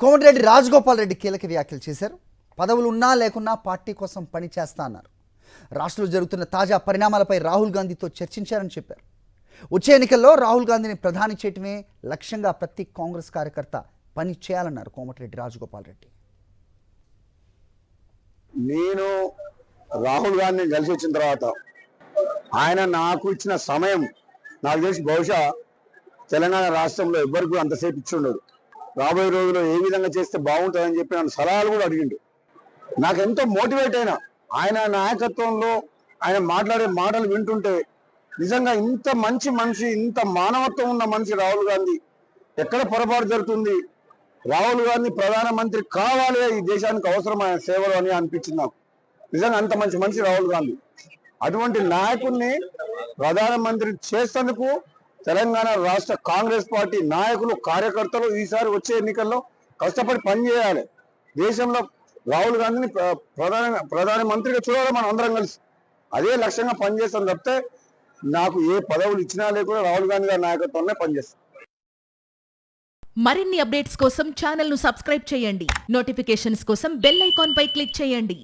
కోమటిరెడ్డి రాజగోపాల్ రెడ్డి కీలక వ్యాఖ్యలు చేశారు. పదవులు ఉన్నా లేకున్నా పార్టీ కోసం పని చేస్తా అన్నారు. రాష్ట్రంలో జరుగుతున్న తాజా పరిణామాలపై రాహుల్ గాంధీతో చర్చించారని చెప్పారు. వచ్చే ఎన్నికల్లో రాహుల్ గాంధీని ప్రధాని చేయటమే లక్ష్యంగా ప్రతి కాంగ్రెస్ కార్యకర్త పని చేయాలన్నారు కోమటిరెడ్డి రాజగోపాల్ రెడ్డి. నేను రాహుల్ గాంధీని కలిసి వచ్చిన తర్వాత ఆయన నాకు ఇచ్చిన సమయం నాకు తెలిసి బహుశా తెలంగాణ రాష్ట్రంలో ఎవ్వరికి అంతసేపు ఇచ్చి ఉండడు. రాబోయే రోజుల్లో ఏ విధంగా చేస్తే బాగుంటుందని చెప్పి నన్ను సలహాలు కూడా అడిగిండు. నాకు ఎంతో మోటివేట్ అయినా ఆయన నాయకత్వంలో ఆయన మాట్లాడే మాటలు వింటుంటే నిజంగా ఇంత మంచి మనిషి, ఇంత మానవత్వం ఉన్న మనిషి రాహుల్ గాంధీ. ఎక్కడ పొరపాటు జరుగుతుంది, రాహుల్ గాంధీ ప్రధానమంత్రి కావాలి, ఈ దేశానికి అవసరమైన సేవలు అని అనిపించింది నాకు. నిజంగా అంత మంచి మనిషి రాహుల్ గాంధీ. అటువంటి నాయకుడిని ప్రధానమంత్రి చేసేందుకు తెలంగాణ రాష్ట్ర కాంగ్రెస్ పార్టీ నాయకులు, కార్యకర్తలు ఈసారి వచ్చే ఎన్నికల్లో కష్టపడి పనిచేయాలి. దేశంలో రాహుల్ గాంధీని ప్రధానమంత్రిగా చూడాలి మనం అందరం కలిసి. అదే లక్ష్యంగా పనిచేస్తాం తప్పితే నాకు ఏ పదవులు ఇచ్చినా లేకుండా రాహుల్ గాంధీ గారి నాయకత్వంలో పనిచేస్తాం. మరిన్ని అప్డేట్స్ కోసం ఛానల్ ను సబ్స్క్రైబ్ చేయండి. నోటిఫికేషన్స్ కోసం బెల్ ఐకాన్ పై క్లిక్ చేయండి.